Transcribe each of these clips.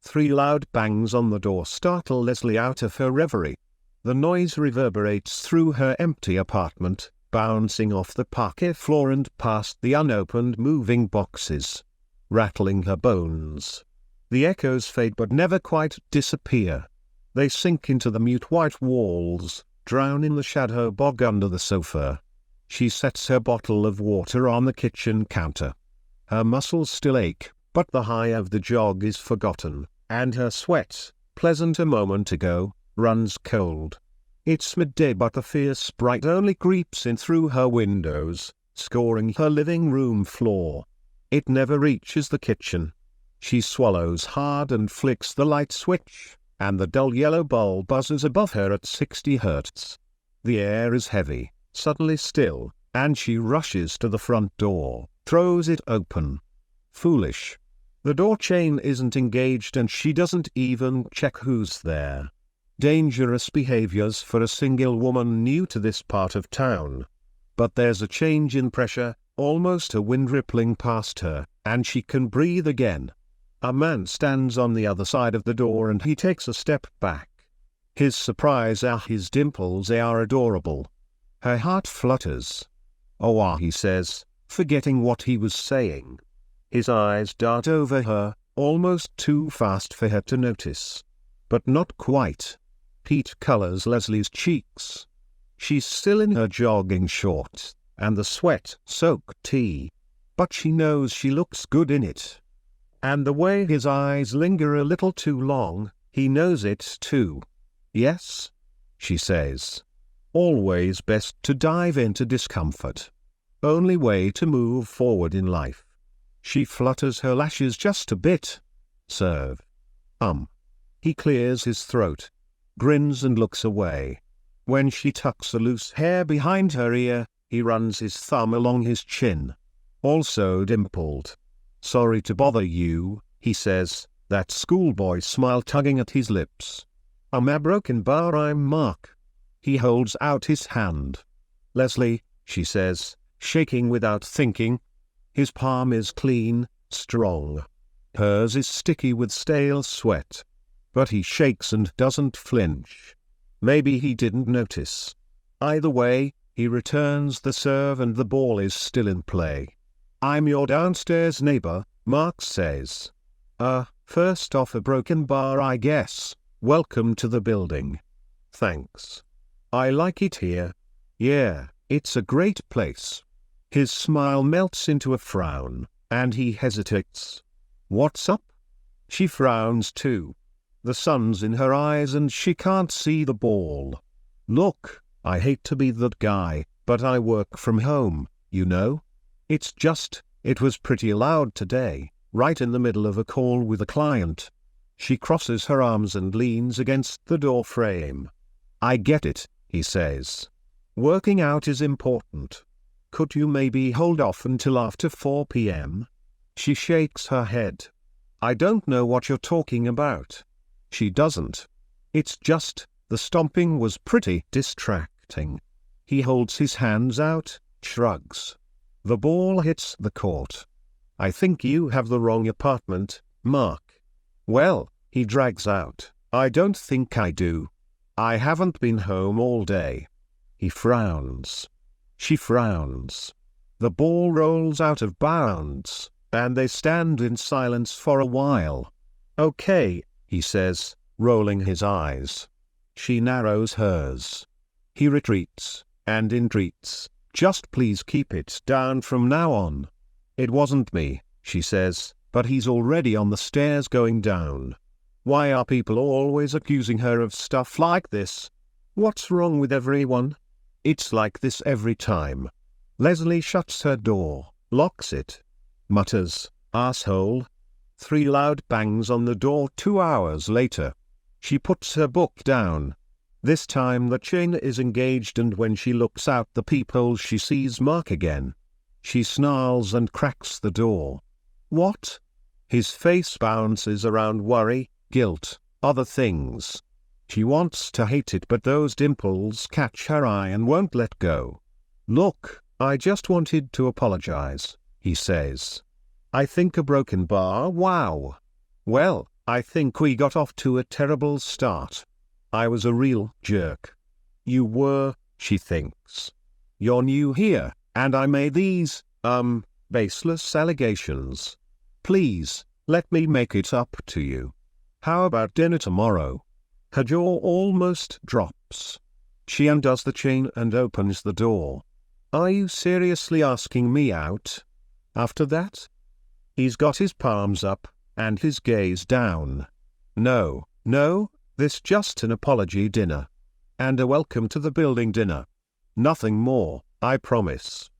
3 loud bangs on the door startle Leslie out of her reverie. The noise reverberates through her empty apartment, bouncing off the parquet floor and past the unopened moving boxes, rattling her bones. The echoes fade but never quite disappear. They sink into the mute white walls, drown in the shadow bog under the sofa. She sets her bottle of water on the kitchen counter. Her muscles still ache, but the high of the jog is forgotten, and her sweat, pleasant a moment ago, runs cold. It's midday but the fierce bright only creeps in through her windows, scoring her living room floor. It never reaches the kitchen. She swallows hard and flicks the light switch, and the dull yellow bulb buzzes above her at 60 Hz. The air is heavy, suddenly still, and she rushes to the front door, throws it open. Foolish. The door chain isn't engaged and she doesn't even check who's there. Dangerous behaviors for a single woman new to this part of town. But there's a change in pressure, almost a wind rippling past her, and she can breathe again. A man stands on the other side of the door and he takes a step back. His surprise, his dimples are adorable. Her heart flutters. Oh, he says, forgetting what he was saying. His eyes dart over her, almost too fast for her to notice. But not quite. Heat colors Leslie's cheeks. She's still in her jogging shorts, and the sweat-soaked tee. But she knows she looks good in it. And the way his eyes linger a little too long, he knows it too. Yes, she says. Always best to dive into discomfort. Only way to move forward in life. She flutters her lashes just a bit. Serve. He clears his throat, grins and looks away. When she tucks the loose hair behind her ear, he runs his thumb along his chin. Also dimpled. Sorry to bother you, he says, that schoolboy smile tugging at his lips. I'm a broken bar, I'm Mark. He holds out his hand. Leslie, she says, shaking without thinking. His palm is clean, strong. Hers is sticky with stale sweat. But he shakes and doesn't flinch. Maybe he didn't notice. Either way, he returns the serve and the ball is still in play. I'm your downstairs neighbor, Mark says. First off a broken bar I guess. Welcome to the building. Thanks. I like it here. Yeah, it's a great place. His smile melts into a frown, and he hesitates. What's up? She frowns too. The sun's in her eyes and she can't see the ball. Look, I hate to be that guy, but I work from home, you know? It's just, it was pretty loud today, right in the middle of a call with a client. She crosses her arms and leans against the door frame. I get it, he says. Working out is important. Could you maybe hold off until after 4 p.m.? She shakes her head. I don't know what you're talking about. She doesn't. It's just, the stomping was pretty distracting. He holds his hands out, shrugs. The ball hits the court. I think you have the wrong apartment, Mark. Well, he drags out, I don't think I do. I haven't been home all day. He frowns. She frowns. The ball rolls out of bounds, and they stand in silence for a while. Okay, he says, rolling his eyes. She narrows hers. He retreats, and entreats, just please keep it down from now on. It wasn't me, she says, but he's already on the stairs going down. Why are people always accusing her of stuff like this? What's wrong with everyone? It's like this every time. Leslie shuts her door, locks it. Mutters, asshole. 3 loud bangs on the door 2 hours later. She puts her book down. This time the chain is engaged and when she looks out the peephole she sees Mark again. She snarls and cracks the door. What? His face bounces around worry, guilt, other things. She wants to hate it but those dimples catch her eye and won't let go. Look, I just wanted to apologize, he says. I think a broken bar, wow. Well, I think we got off to a terrible start. I was a real jerk. You were, she thinks. You're new here, and I made these, baseless allegations. Please, let me make it up to you. How about dinner tomorrow? Her jaw almost drops. She undoes the chain and opens the door. Are you seriously asking me out? After that? He's got his palms up, and his gaze down. No, this just an apology dinner. And a welcome to the building dinner. Nothing more, I promise.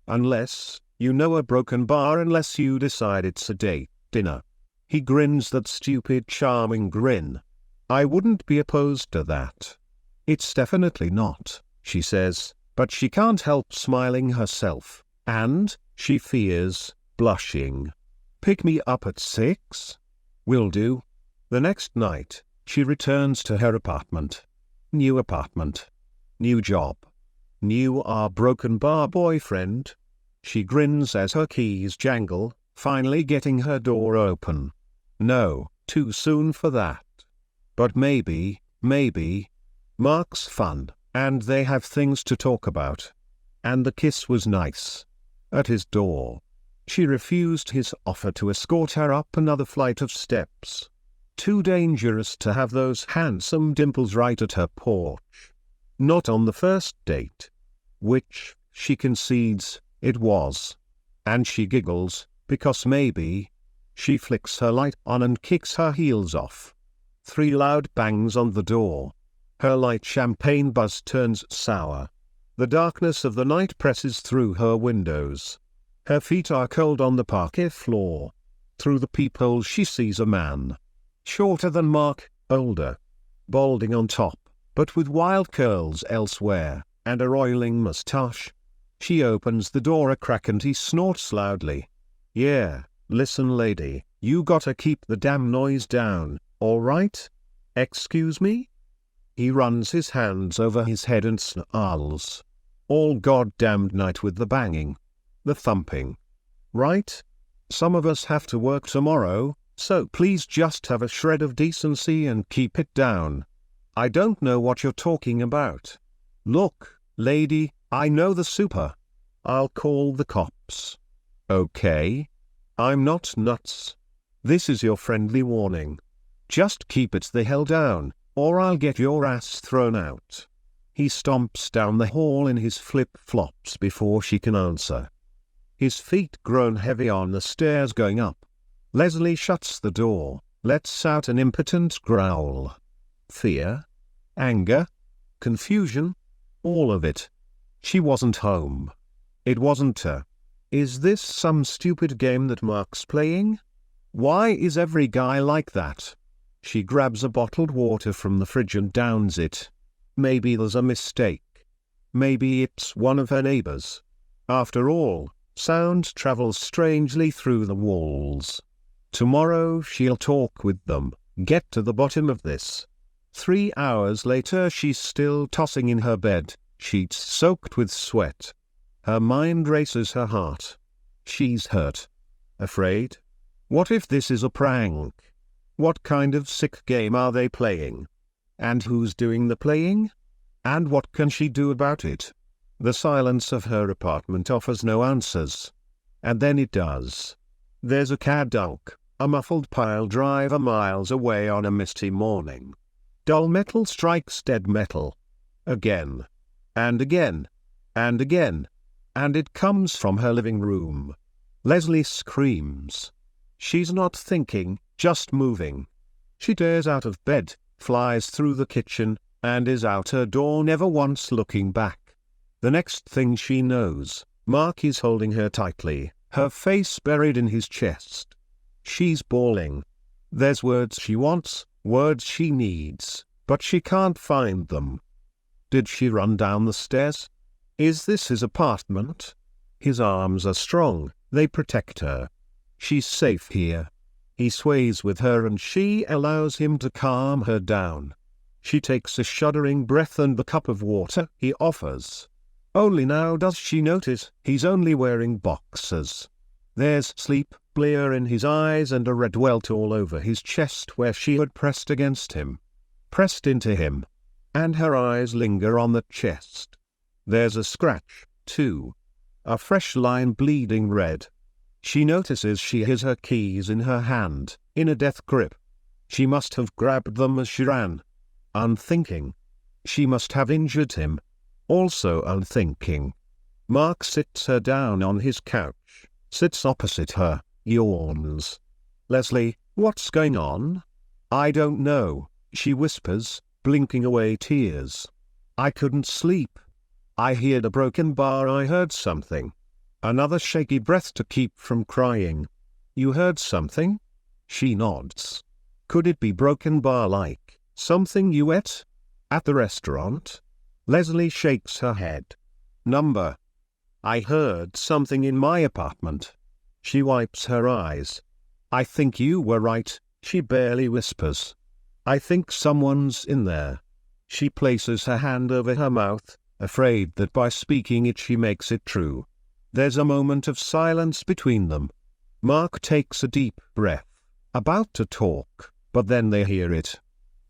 Unless, you know, a broken bar, unless you decide it's a date dinner. He grins that stupid charming grin. I wouldn't be opposed to that. It's definitely not, she says, but she can't help smiling herself, and, she fears, blushing. Pick me up at 6? Will do. The next night, she returns to her apartment. New apartment. New job. New broken bar boyfriend. She grins as her keys jangle, finally getting her door open. No, too soon for that. But maybe, Mark's fun, and they have things to talk about. And the kiss was nice. At his door. She refused his offer to escort her up another flight of steps. Too dangerous to have those handsome dimples right at her porch. Not on the first date. Which, she concedes, it was. And she giggles, because maybe. She flicks her light on and kicks her heels off. 3 loud bangs on the door. Her light champagne buzz turns sour. The darkness of the night presses through her windows. Her feet are cold on the parquet floor. Through the peephole she sees a man. Shorter than Mark, older. Balding on top, but with wild curls elsewhere, and a roiling moustache. She opens the door a crack and he snorts loudly. Yeah, listen lady, you gotta keep the damn noise down, alright? Excuse me? He runs his hands over his head and snarls. All goddamned night with the banging. The thumping. Right? Some of us have to work tomorrow, so please just have a shred of decency and keep it down. I don't know what you're talking about. Look, lady, I know the super. I'll call the cops. Okay? I'm not nuts. This is your friendly warning. Just keep it the hell down, or I'll get your ass thrown out. He stomps down the hall in his flip-flops before she can answer. His feet groan heavy on the stairs going up. Leslie shuts the door, lets out an impotent growl. Fear? Anger? Confusion? All of it. She wasn't home. It wasn't her. Is this some stupid game that Mark's playing? Why is every guy like that? She grabs a bottled water from the fridge and downs it. Maybe there's a mistake. Maybe it's one of her neighbors. After all, sound travels strangely through the walls. Tomorrow she'll talk with them, get to the bottom of this. 3 hours later she's still tossing in her bed, sheets soaked with sweat. Her mind races her heart. She's hurt. Afraid? What if this is a prank? What kind of sick game are they playing? And who's doing the playing? And what can she do about it? The silence of her apartment offers no answers. And then it does. There's a cadunk, a muffled pile driver miles away on a misty morning. Dull metal strikes dead metal. Again. And again. And again. And it comes from her living room. Leslie screams. She's not thinking, just moving. She tears out of bed, flies through the kitchen, and is out her door never once looking back. The next thing she knows, Mark is holding her tightly, her face buried in his chest. She's bawling. There's words she wants, words she needs, but she can't find them. Did she run down the stairs? Is this his apartment? His arms are strong, they protect her. She's safe here. He sways with her and she allows him to calm her down. She takes a shuddering breath and the cup of water he offers. Only now does she notice he's only wearing boxers. There's sleep glare in his eyes and a red welt all over his chest where she had pressed against him. Pressed into him. And her eyes linger on the chest. There's a scratch, too. A fresh line bleeding red. She notices she has her keys in her hand, in a death grip. She must have grabbed them as she ran. Unthinking. She must have injured him. Also unthinking. Mark sits her down on his couch, sits opposite her, yawns. "Leslie, what's going on?" "I don't know," she whispers, blinking away tears. "I couldn't sleep. I heard a broken bar. I heard something." Another shaky breath to keep from crying. "You heard something?" She nods. "Could it be broken bar like something you ate at the restaurant?" Leslie shakes her head. "Number. I heard something in my apartment." She wipes her eyes. "I think you were right," she barely whispers. "I think someone's in there." She places her hand over her mouth, afraid that by speaking it she makes it true. There's a moment of silence between them. Mark takes a deep breath, about to talk, but then they hear it.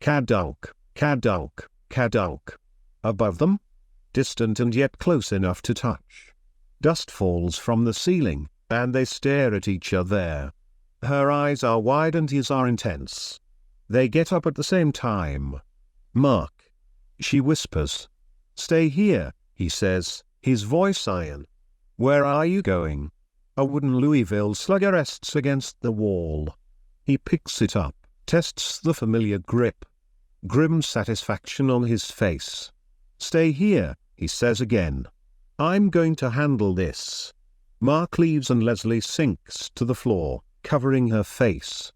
Kadunk, kadunk, kadunk. Above them? Distant and yet close enough to touch. Dust falls from the ceiling, and they stare at each other. Her eyes are wide and his are intense. They get up at the same time. "Mark," she whispers. "Stay here," he says, his voice iron. "Where are you going?" A wooden Louisville Slugger rests against the wall. He picks it up, tests the familiar grip. Grim satisfaction on his face. "Stay here," he says again. "I'm going to handle this." Mark leaves and Leslie sinks to the floor, covering her face.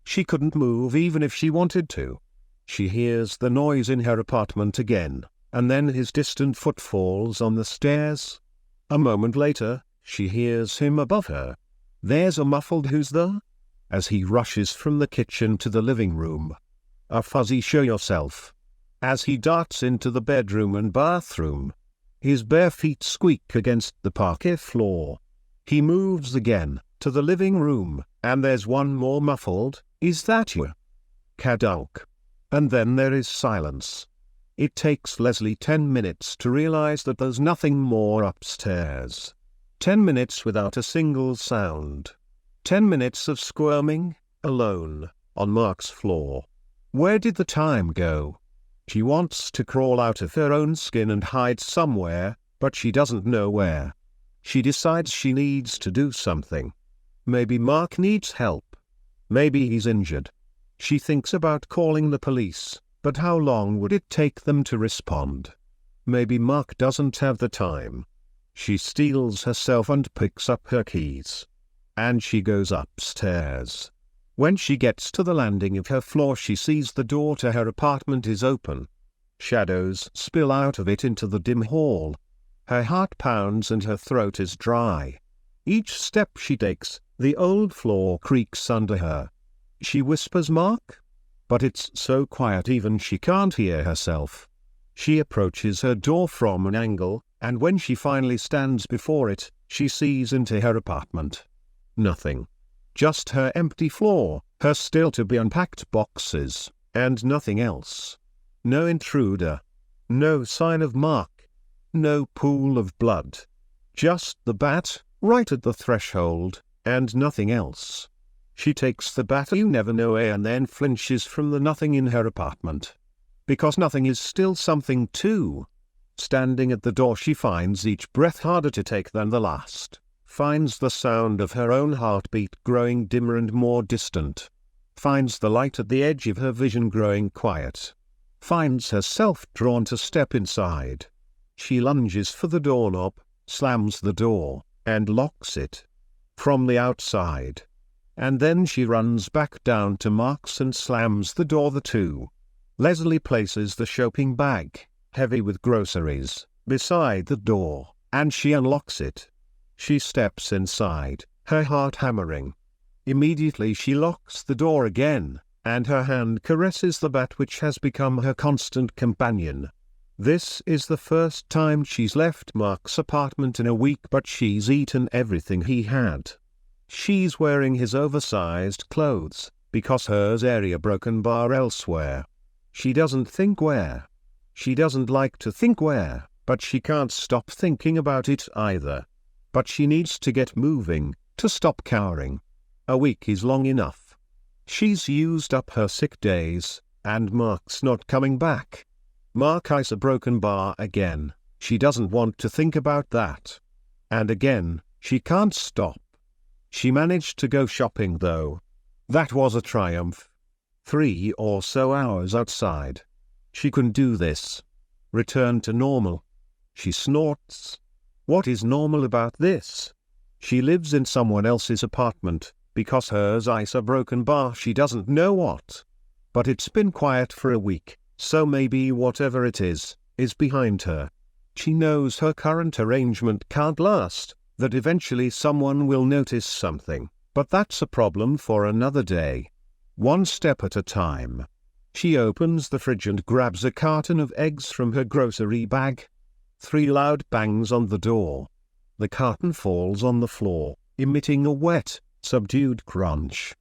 She couldn't move even if she wanted to. She hears the noise in her apartment again, and then his distant footfalls on the stairs. A moment later, she hears him above her. There's a muffled "Who's there?" as he rushes from the kitchen to the living room. A fuzzy "Show yourself." As he darts into the bedroom and bathroom. His bare feet squeak against the parquet floor. He moves again, to the living room, and there's one more muffled, "Is that you?" Kadunk. And then there is silence. It takes Leslie 10 minutes to realize that there's nothing more upstairs. 10 minutes without a single sound. 10 minutes of squirming, alone, on Mark's floor. Where did the time go? She wants to crawl out of her own skin and hide somewhere, but she doesn't know where. She decides she needs to do something. Maybe Mark needs help. Maybe he's injured. She thinks about calling the police, but how long would it take them to respond? Maybe Mark doesn't have the time. She steels herself and picks up her keys. And she goes upstairs. When she gets to the landing of her floor, she sees the door to her apartment is open. Shadows spill out of it into the dim hall. Her heart pounds and her throat is dry. Each step she takes, the old floor creaks under her. She whispers "Mark?" But it's so quiet even she can't hear herself. She approaches her door from an angle, and when she finally stands before it, she sees into her apartment. Nothing. Just her empty floor, her still-to-be-unpacked boxes, and nothing else. No intruder. No sign of Mark. No pool of blood. Just the bat, right at the threshold, and nothing else. She takes the bat you never know and then flinches from the nothing in her apartment. Because nothing is still something too. Standing at the door, she finds each breath harder to take than the last. Finds the sound of her own heartbeat growing dimmer and more distant. Finds the light at the edge of her vision growing quiet. Finds herself drawn to step inside. She lunges for the doorknob, slams the door, and locks it. From the outside. And then she runs back down to Mark's and slams the door too. Leslie places the shopping bag, heavy with groceries, beside the door, and she unlocks it. She steps inside, her heart hammering. Immediately she locks the door again, and her hand caresses the bat which has become her constant companion. This is the first time she's left Mark's apartment in a week, but she's eaten everything he had. She's wearing his oversized clothes, because hers area broken bar elsewhere. She doesn't think where. She doesn't like to think where, but she can't stop thinking about it either. But she needs to get moving, to stop cowering. A week is long enough. She's used up her sick days, and Mark's not coming back. Mark has a broken bar again. She doesn't want to think about that. And again, she can't stop. She managed to go shopping though. That was a triumph. 3 or so hours outside. She can do this. Return to normal. She snorts. What is normal about this? She lives in someone else's apartment, because hers is a broken bar. She doesn't know what. But it's been quiet for a week, so maybe whatever it is behind her. She knows her current arrangement can't last, that eventually someone will notice something, but that's a problem for another day. One step at a time. She opens the fridge and grabs a carton of eggs from her grocery bag. 3 loud bangs on the door. The carton falls on the floor, emitting a wet, subdued crunch.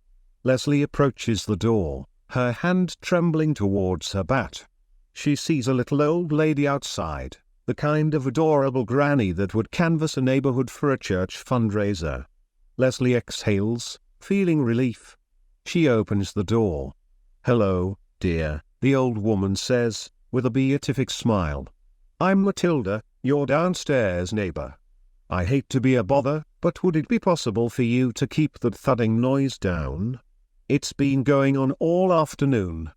Leslie approaches the door, her hand trembling towards her bat. She sees a little old lady outside, the kind of adorable granny that would canvass a neighborhood for a church fundraiser. Leslie exhales, feeling relief. She opens the door. "Hello, dear," the old woman says, with a beatific smile. "I'm Matilda, your downstairs neighbor. I hate to be a bother, but would it be possible for you to keep that thudding noise down? It's been going on all afternoon."